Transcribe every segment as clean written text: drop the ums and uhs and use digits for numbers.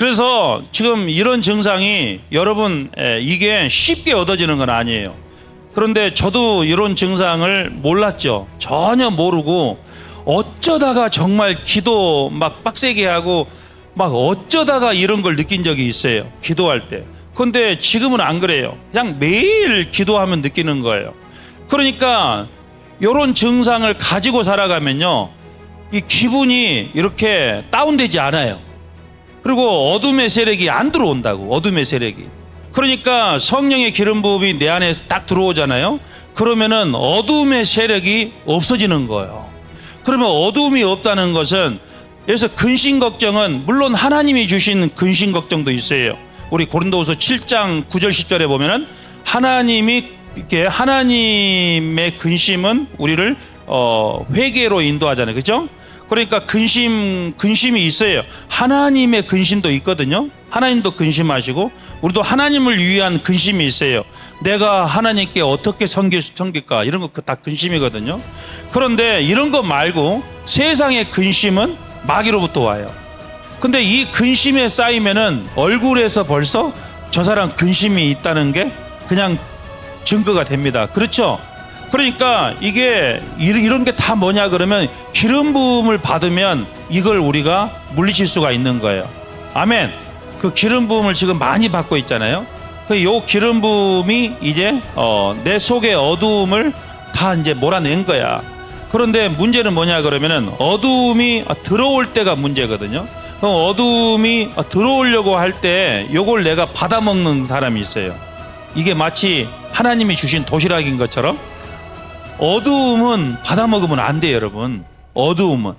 그래서 지금 이런 증상이 여러분 이게 쉽게 얻어지는 건 아니에요. 그런데 저도 이런 증상을 몰랐죠. 전혀 모르고 어쩌다가 정말 기도 막 빡세게 하고 막 어쩌다가 이런 걸 느낀 적이 있어요. 기도할 때. 근데 지금은 안 그래요. 그냥 매일 기도하면 느끼는 거예요. 그러니까 이런 증상을 가지고 살아가면요, 이 기분이 이렇게 다운되지 않아요. 그리고 어둠의 세력이 안 들어온다고. 어둠의 세력이. 그러니까 성령의 기름 부음이 내 안에 딱 들어오잖아요. 그러면은 어둠의 세력이 없어지는 거예요. 그러면 어둠이 없다는 것은, 그래서 근심 걱정은 물론 하나님이 주신 근심 걱정도 있어요. 우리 고린도후서 7장 9절 10절에 보면은 하나님이 이렇게 하나님의 근심은 우리를 회개로 인도하잖아요. 그렇죠? 그러니까 근심이 있어요. 하나님의 근심도 있거든요. 하나님도 근심하시고 우리도 하나님을 위한 근심이 있어요. 내가 하나님께 어떻게 섬길까, 이런 거 다 근심이거든요. 그런데 이런 거 말고 세상의 근심은 마귀로부터 와요. 근데 이 근심에 쌓이면은 얼굴에서 벌써 저 사람 근심이 있다는 게 그냥 증거가 됩니다. 그렇죠? 그러니까 이게 이런 게 다 뭐냐 그러면 기름 부음을 받으면 이걸 우리가 물리칠 수가 있는 거예요. 아멘. 그 기름 부음을 지금 많이 받고 있잖아요. 요 기름 부음이 이제 내 속의 어두움을 다 이제 몰아낸 거야. 그런데 문제는 뭐냐 그러면은 어두움이 들어올 때가 문제거든요. 그럼 어두움이 들어오려고 할 때 요걸 내가 받아먹는 사람이 있어요. 이게 마치 하나님이 주신 도시락인 것처럼 어두움은 받아먹으면 안 돼요, 여러분. 어두움은.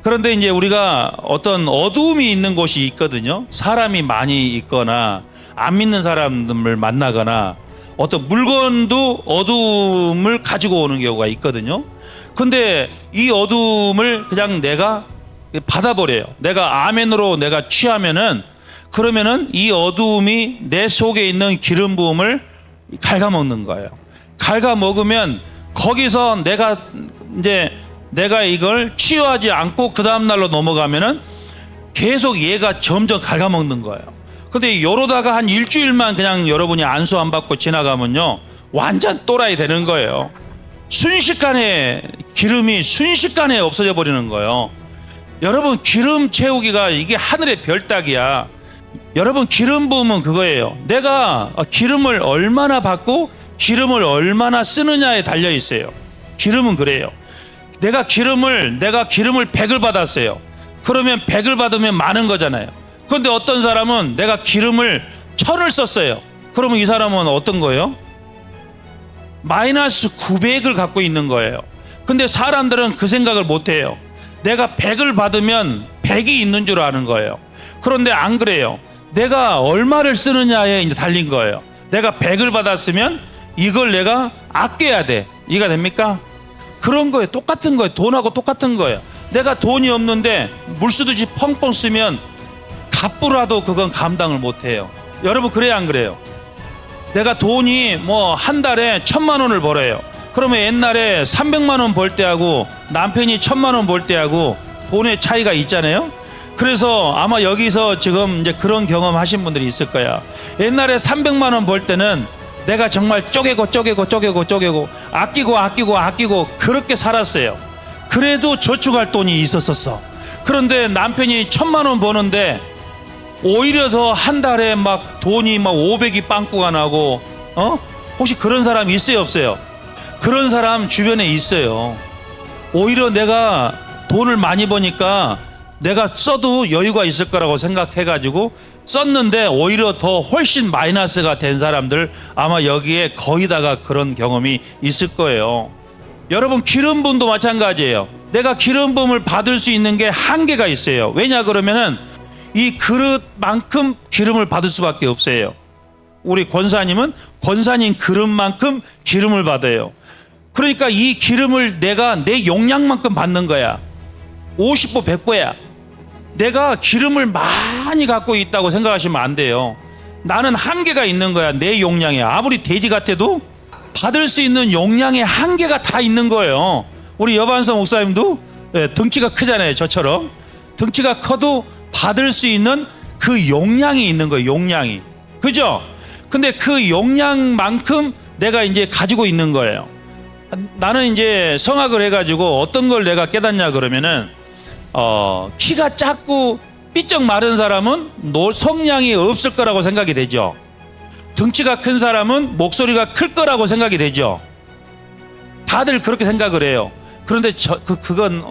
그런데 이제 우리가 어떤 어두움이 있는 곳이 있거든요. 사람이 많이 있거나 안 믿는 사람들을 만나거나 어떤 물건도 어두움을 가지고 오는 경우가 있거든요. 근데 이 어두움을 그냥 내가 받아버려요. 내가 아멘으로 내가 취하면은, 그러면은 이 어두움이 내 속에 있는 기름 부음을 갉아먹는 거예요. 갉아먹으면 거기서 내가 이걸 치유하지 않고 그 다음날로 넘어가면은 계속 얘가 점점 갉아먹는 거예요. 근데 이러다가 한 일주일만 그냥 여러분이 안수 안 받고 지나가면요, 완전 또라이 되는 거예요. 순식간에 기름이 순식간에 없어져 버리는 거예요. 여러분, 기름 채우기가 이게 하늘의 별따기야. 여러분, 기름 부음은 그거예요. 내가 기름을 얼마나 받고 기름을 얼마나 쓰느냐에 달려 있어요. 기름은 그래요. 내가 기름을 100을 받았어요. 그러면 100을 받으면 많은 거잖아요. 그런데 어떤 사람은 내가 기름을 1000을 썼어요. 그러면 이 사람은 어떤 거예요? 마이너스 900을 갖고 있는 거예요. 근데 사람들은 그 생각을 못 해요. 내가 100을 받으면 100이 있는 줄 아는 거예요. 그런데 안 그래요. 내가 얼마를 쓰느냐에 이제 달린 거예요. 내가 100을 받았으면 이걸 내가 아껴야 돼. 이해가 됩니까? 그런 거예요. 똑같은 거예요. 돈하고 똑같은 거예요. 내가 돈이 없는데 물 쓰듯이 펑펑 쓰면 값부라도 그건 감당을 못 해요. 여러분, 그래야 안 그래요? 내가 돈이 뭐 한 달에 1000만 원을 벌어요. 그러면 옛날에 300만 원 벌 때하고 남편이 1000만 원 벌 때하고 돈의 차이가 있잖아요. 그래서 아마 여기서 지금 이제 그런 경험 하신 분들이 있을 거야. 옛날에 300만 원 벌 때는 내가 정말 쪼개고 아끼고 그렇게 살았어요. 그래도 저축할 돈이 있었었어. 그런데 남편이 1000만 원 버는데 오히려 더 한 달에 막 돈이 막 500이 빵꾸가 나고, 혹시 그런 사람 있어요, 없어요? 그런 사람 주변에 있어요. 오히려 내가 돈을 많이 버니까 내가 써도 여유가 있을 거라고 생각해가지고 썼는데 오히려 더 훨씬 마이너스가 된 사람들 아마 여기에 거의 다가 그런 경험이 있을 거예요. 여러분, 기름 부음도 마찬가지예요. 내가 기름 부음을 받을 수 있는 게 한계가 있어요. 왜냐 그러면은 이 그릇만큼 기름을 받을 수밖에 없어요. 우리 권사님은 권사님 그릇만큼 기름을 받아요. 그러니까 이 기름을 내가 내 용량만큼 받는 거야. 50보 100보야. 내가 기름을 많이 갖고 있다고 생각하시면 안 돼요. 나는 한계가 있는 거야. 내 용량에. 아무리 돼지 같아도 받을 수 있는 용량의 한계가 다 있는 거예요. 우리 여반성 목사님도 등치가 크잖아요. 저처럼 등치가 커도 받을 수 있는 그 그 용량이 있는 거예요. 용량이. 그죠? 근데 그 용량만큼 내가 이제 가지고 있는 거예요. 나는 이제 성악을 해가지고 어떤 걸 내가 깨닫냐 그러면은 키가 작고 삐쩍 마른 사람은 성량이 없을 거라고 생각이 되죠. 등치가 큰 사람은 목소리가 클 거라고 생각이 되죠. 다들 그렇게 생각을 해요. 그런데 그건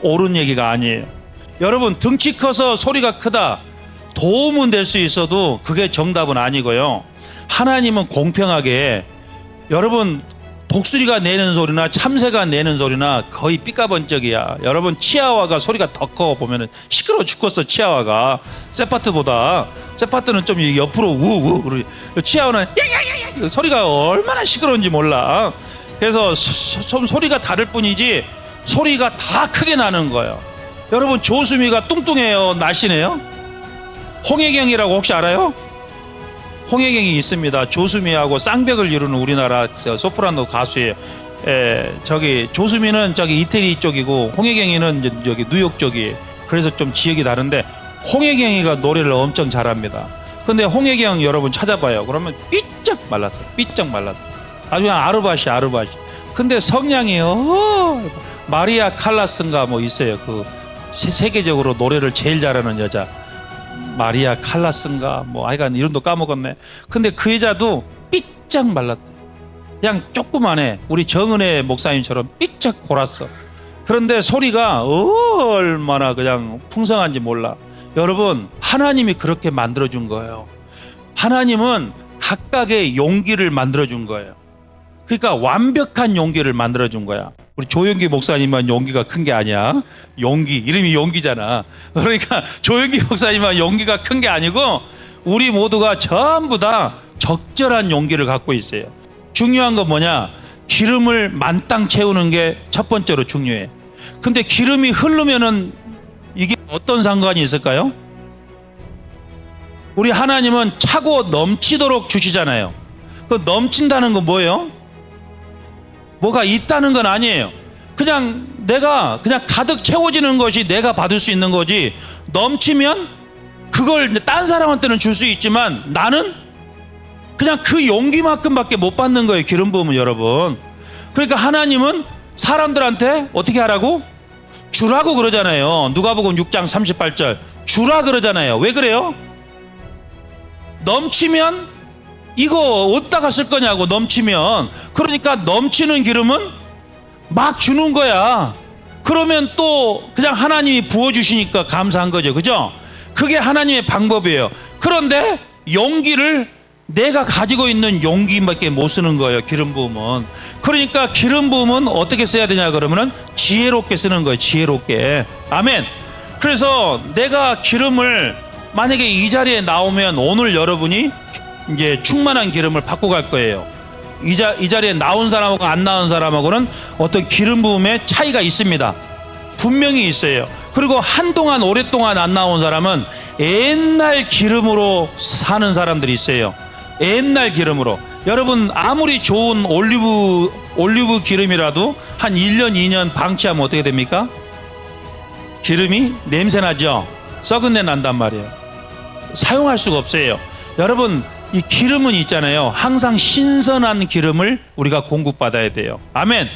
옳은 얘기가 아니에요. 여러분, 등치 커서 소리가 크다, 도움은 될 수 있어도 그게 정답은 아니고요. 하나님은 공평하게, 여러분 독수리가 내는 소리나 참새가 내는 소리나 거의 삐까번쩍이야. 여러분, 치아와가 소리가 더 커. 보면은 시끄러워 죽겠어. 치아와가 세파트보다. 세파트는 좀 옆으로 우우 그러지. 치아와는 야야야야 소리가 얼마나 시끄러운지 몰라. 그래서 좀 소리가 다를 뿐이지 소리가 다 크게 나는 거예요. 여러분, 조수미가 뚱뚱해요, 날씬해요? 홍혜경이라고 혹시 알아요? 홍혜경이 있습니다. 조수미하고 쌍벽을 이루는 우리나라 소프라노 가수예요. 저기 조수미는 저기 이태리 쪽이고 홍혜경이는 여기 뉴욕 쪽이에요. 그래서 좀 지역이 다른데 홍혜경이가 노래를 엄청 잘합니다. 근데 홍혜경 여러분 찾아봐요. 그러면 삐쩍 말랐어요. 삐쩍 말랐어요. 아주 그냥 아르바시. 근데 성량이요. 마리아 칼라스인가 뭐 있어요. 그 세계적으로 노래를 제일 잘하는 여자. 마리아 칼라스인가 뭐 하여간 이름도 까먹었네. 근데 그 여자도 삐쩍 말랐대. 그냥 조그만해. 우리 정은혜 목사님처럼 삐쩍 골았어. 그런데 소리가 얼마나 그냥 풍성한지 몰라. 여러분, 하나님이 그렇게 만들어준 거예요. 하나님은 각각의 용기를 만들어준 거예요. 그러니까 완벽한 용기를 만들어준 거야. 우리 조용기 목사님만 용기가 큰 게 아니야. 용기, 이름이 용기잖아. 그러니까 조용기 목사님만 용기가 큰 게 아니고 우리 모두가 전부 다 적절한 용기를 갖고 있어요. 중요한 건 뭐냐? 기름을 만땅 채우는 게 첫 번째로 중요해. 근데 기름이 흐르면은 이게 어떤 상관이 있을까요? 우리 하나님은 차고 넘치도록 주시잖아요. 그 넘친다는 건 뭐예요? 뭐가 있다는 건 아니에요. 그냥 내가 그냥 가득 채워지는 것이 내가 받을 수 있는 거지. 넘치면 그걸 딴 사람한테는 줄 수 있지만 나는 그냥 그 용기만큼밖에 못 받는 거예요. 기름 부음은 여러분. 그러니까 하나님은 사람들한테 어떻게 하라고? 주라고 그러잖아요. 누가복음 6장 38절 주라 그러잖아요. 왜 그래요? 넘치면 이거 어디다가 쓸 거냐고. 넘치면. 그러니까 넘치는 기름은 막 주는 거야. 그러면 또 그냥 하나님이 부어주시니까 감사한 거죠. 그죠? 그게 하나님의 방법이에요. 그런데 용기를 내가 가지고 있는 용기밖에 못 쓰는 거예요. 기름 부음은. 그러니까 기름 부음은 어떻게 써야 되냐 그러면은 지혜롭게 쓰는 거예요. 지혜롭게. 아멘. 그래서 내가 기름을 만약에 이 자리에 나오면 오늘 여러분이 이제 충만한 기름을 받고 갈 거예요. 이 자리에 나온 사람하고 안 나온 사람하고는 어떤 기름 부음의 차이가 있습니다. 분명히 있어요. 그리고 한동안 오랫동안 안 나온 사람은 옛날 기름으로 사는 사람들이 있어요. 옛날 기름으로. 여러분, 아무리 좋은 올리브 기름이라도 한 1년 2년 방치하면 어떻게 됩니까? 기름이 냄새나죠. 썩은 내 난단 말이에요. 사용할 수가 없어요. 여러분, 이 기름은 있잖아요. 항상 신선한 기름을 우리가 공급받아야 돼요. 아멘.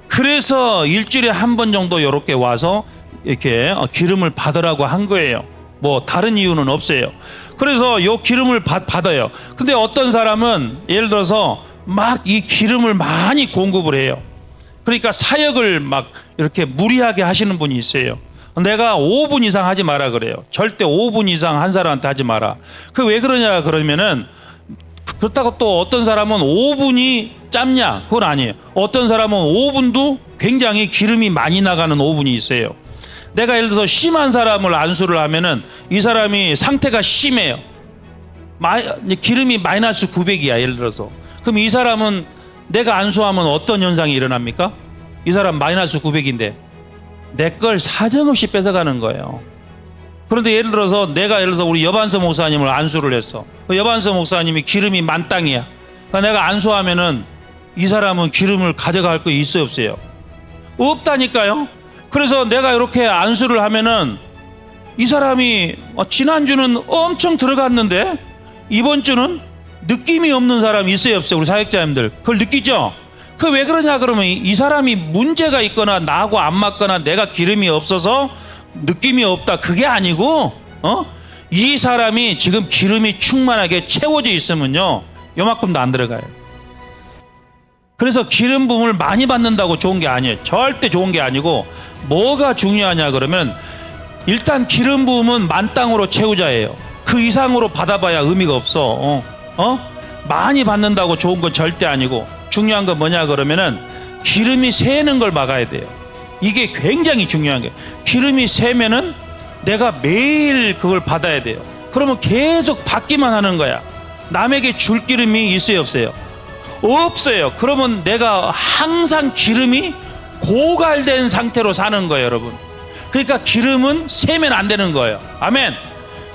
그래서 일주일에 한 번 정도 이렇게 와서 이렇게 기름을 받으라고 한 거예요. 뭐 다른 이유는 없어요. 그래서 요 기름을 받아요. 근데 어떤 사람은 예를 들어서 막 이 기름을 많이 공급을 해요. 그러니까 사역을 막 이렇게 무리하게 하시는 분이 있어요. 내가 5분 이상 하지 마라 그래요. 절대 5분 이상 한 사람한테 하지 마라. 그 왜 그러냐 그러면은, 그렇다고 또 어떤 사람은 5분이 짧냐? 그건 아니에요. 어떤 사람은 5분도 굉장히 기름이 많이 나가는 5분이 있어요. 내가 예를 들어서 심한 사람을 안수를 하면은 이 사람이 상태가 심해요. 기름이 마이너스 900이야 예를 들어서. 그럼 이 사람은 내가 안수하면 어떤 현상이 일어납니까? 이 사람 마이너스 900인데 내 걸 사정없이 뺏어가는 거예요. 그런데 예를 들어서 우리 여반서 목사님을 안수를 했어. 그 여반서 목사님이 기름이 만땅이야. 그러니까 내가 안수하면은 이 사람은 기름을 가져갈 거 있어요, 없어요? 없다니까요. 그래서 내가 이렇게 안수를 하면은 이 사람이 지난주는 엄청 들어갔는데 이번 주는 느낌이 없는 사람이 있어요, 없어요? 우리 사역자님들 그걸 느끼죠? 그 왜 그러냐 그러면 이 사람이 문제가 있거나 나하고 안 맞거나 내가 기름이 없어서 느낌이 없다, 그게 아니고 이 사람이 지금 기름이 충만하게 채워져 있으면요 요만큼도 안 들어가요. 그래서 기름 부음을 많이 받는다고 좋은 게 아니에요. 절대 좋은 게 아니고 뭐가 중요하냐 그러면 일단 기름 부음은 만땅으로 채우자예요. 그 이상으로 받아봐야 의미가 없어. 많이 받는다고 좋은 건 절대 아니고 중요한 건 뭐냐 그러면은 기름이 새는 걸 막아야 돼요. 이게 굉장히 중요한 거예요. 기름이 새면은 내가 매일 그걸 받아야 돼요. 그러면 계속 받기만 하는 거야. 남에게 줄 기름이 있어요, 없어요? 없어요. 그러면 내가 항상 기름이 고갈된 상태로 사는 거예요, 여러분. 그러니까 기름은 새면 안 되는 거예요. 아멘.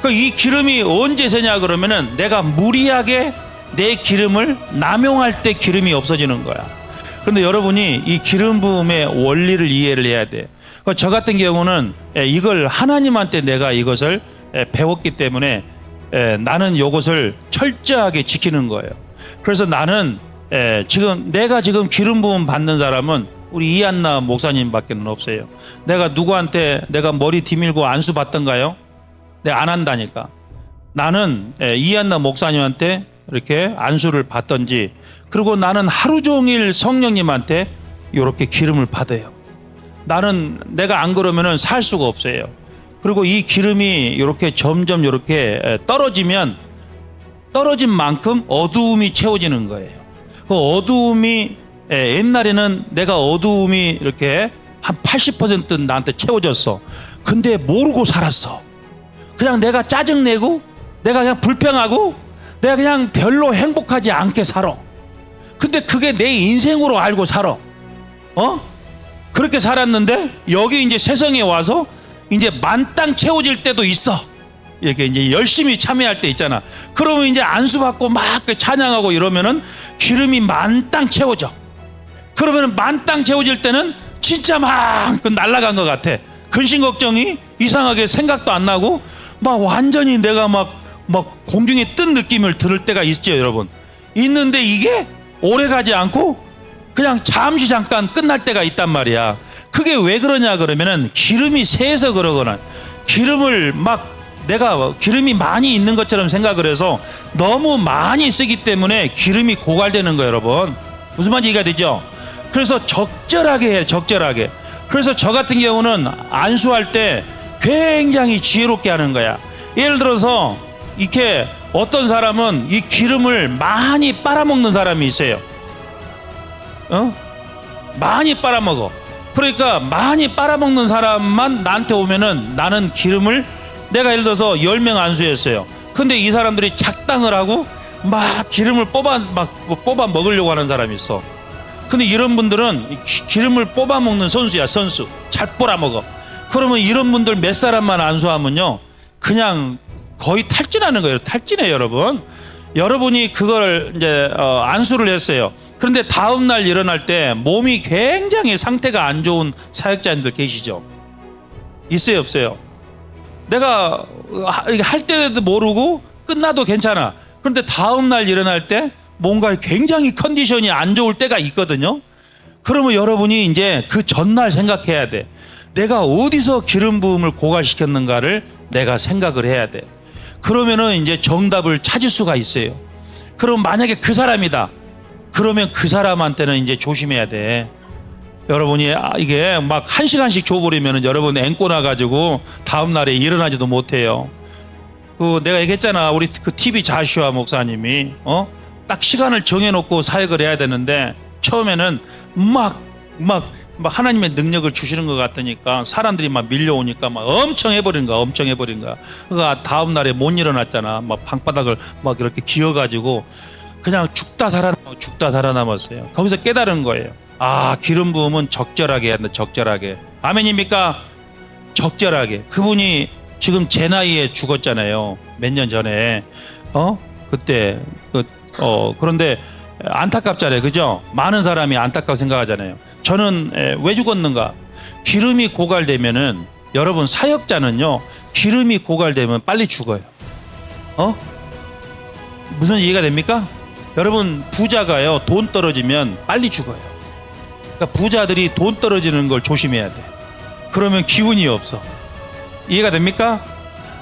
이 기름이 언제 새냐 그러면은 내가 무리하게 내 기름을 남용할 때 기름이 없어지는 거야. 그런데 여러분이 이 기름 부음의 원리를 이해를 해야 돼. 저 같은 경우는 이걸 하나님한테 내가 이것을 배웠기 때문에 나는 이것을 철저하게 지키는 거예요. 그래서 나는 내가 지금 기름 부음 받는 사람은 우리 이한나 목사님밖에 없어요. 내가 누구한테 내가 머리 디밀고 안수 받던가요? 내가 안 한다니까. 나는 이한나 목사님한테 이렇게 안수를 받던지, 그리고 나는 하루 종일 성령님한테 이렇게 기름을 받아요. 나는 내가 안 그러면은 살 수가 없어요. 그리고 이 기름이 이렇게 점점 이렇게 떨어지면 떨어진 만큼 어두움이 채워지는 거예요. 그 어두움이 옛날에는 내가 어두움이 이렇게 한 80% 나한테 채워졌어. 근데 모르고 살았어. 그냥 내가 짜증내고 내가 그냥 불평하고 내가 그냥 별로 행복하지 않게 살아. 근데 그게 내 인생으로 알고 살아. 그렇게 살았는데 여기 이제 세상에 와서 이제 만땅 채워질 때도 있어. 이렇게 이제 열심히 참여할 때 있잖아. 그러면 이제 안수 받고 막 찬양하고 이러면은 기름이 만땅 채워져. 그러면은 만땅 채워질 때는 진짜 막 날아간 것 같아. 근심 걱정이 이상하게 생각도 안 나고 막 완전히 내가 막 공중에 뜬 느낌을 들을 때가 있죠, 여러분. 있는데 이게 오래 가지 않고 그냥 잠시 잠깐 끝날 때가 있단 말이야. 그게 왜 그러냐 그러면은 기름이 새서 그러거나 기름을 내가 기름이 많이 있는 것처럼 생각을 해서 너무 많이 쓰기 때문에 기름이 고갈되는 거예요, 여러분. 무슨 말인지 이해가 되죠? 그래서 적절하게 해, 적절하게. 그래서 저 같은 경우는 안수할 때 굉장히 지혜롭게 하는 거야. 예를 들어서 이렇게 어떤 사람은 이 기름을 많이 빨아먹는 사람이 있어요. 많이 빨아먹어. 그러니까 많이 빨아먹는 사람만 나한테 오면은 나는 기름을 내가 예를 들어서 10명 안수했어요. 근데 이 사람들이 작당을 하고 막 기름을 뽑아 먹으려고 하는 사람이 있어. 근데 이런 분들은 기름을 뽑아 먹는 선수야, 선수. 잘 빨아먹어. 그러면 이런 분들 몇 사람만 안수하면요 그냥 거의 탈진하는 거예요. 탈진해, 여러분. 여러분이 그걸 이제 안수를 했어요. 그런데 다음 날 일어날 때 몸이 굉장히 상태가 안 좋은 사역자님들 계시죠? 있어요, 없어요? 내가 할 때도 모르고 끝나도 괜찮아. 그런데 다음 날 일어날 때 뭔가 굉장히 컨디션이 안 좋을 때가 있거든요. 그러면 여러분이 이제 그 전날 생각해야 돼. 내가 어디서 기름 부음을 고갈시켰는가를 내가 생각을 해야 돼. 그러면은 이제 정답을 찾을 수가 있어요. 그럼 만약에 그 사람이다. 그러면 그 사람한테는 이제 조심해야 돼. 여러분이 이게 막 1시간씩 줘버리면은 여러분 앵꼬 나가지고 다음날에 일어나지도 못해요. 내가 얘기했잖아. 우리 그 TV 자슈아 목사님이 딱 시간을 정해놓고 사역을 해야 되는데 처음에는 막 하나님의 능력을 주시는 것 같으니까 사람들이 막 밀려오니까 막 엄청 해버린 거야. 그러니까 다음 날에 못 일어났잖아. 막 방바닥을 막 이렇게 기어가지고 그냥 죽다 살아남았어요. 거기서 깨달은 거예요. 아, 기름 부음은 적절하게 해야 한다. 적절하게. 아멘입니까? 적절하게. 그분이 지금 제 나이에 죽었잖아요. 몇 년 전에. 그때 그런데 안타깝잖아요. 그죠? 많은 사람이 안타깝게 생각하잖아요. 저는 왜 죽었는가? 기름이 고갈되면은 여러분 사역자는요 기름이 고갈되면 빨리 죽어요. 무슨 이해가 됩니까? 여러분 부자가요 돈 떨어지면 빨리 죽어요. 그러니까 부자들이 돈 떨어지는 걸 조심해야 돼. 그러면 기운이 없어. 이해가 됩니까?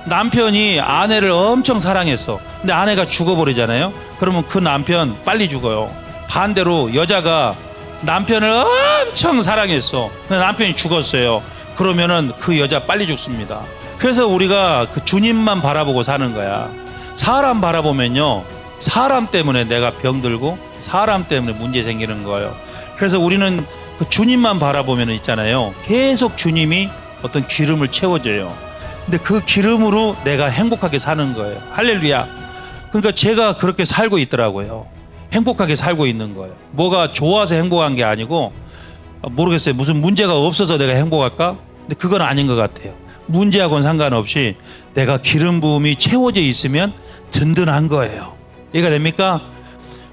남편이 아내를 엄청 사랑했어. 근데 아내가 죽어버리잖아요. 그러면 그 남편 빨리 죽어요. 반대로 여자가 남편을 엄청 사랑했어. 근데 남편이 죽었어요. 그러면은 그 여자 빨리 죽습니다. 그래서 우리가 그 주님만 바라보고 사는 거야. 사람 바라보면요 사람 때문에 내가 병들고 사람 때문에 문제 생기는 거예요. 그래서 우리는 그 주님만 바라보면 있잖아요 계속 주님이 어떤 기름을 채워줘요. 근데 그 기름으로 내가 행복하게 사는 거예요. 할렐루야. 그러니까 제가 그렇게 살고 있더라고요. 행복하게 살고 있는 거예요. 뭐가 좋아서 행복한 게 아니고 모르겠어요. 무슨 문제가 없어서 내가 행복할까? 근데 그건 아닌 것 같아요. 문제하고는 상관없이 내가 기름 부음이 채워져 있으면 든든한 거예요. 이해가 됩니까?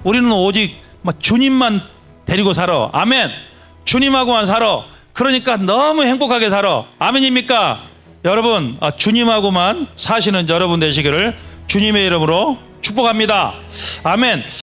우리는 오직 주님만 데리고 살아. 아멘. 주님하고만 살아. 그러니까 너무 행복하게 살아. 아멘입니까? 여러분 주님하고만 사시는 여러분 되시기를 주님의 이름으로 축복합니다. 아멘.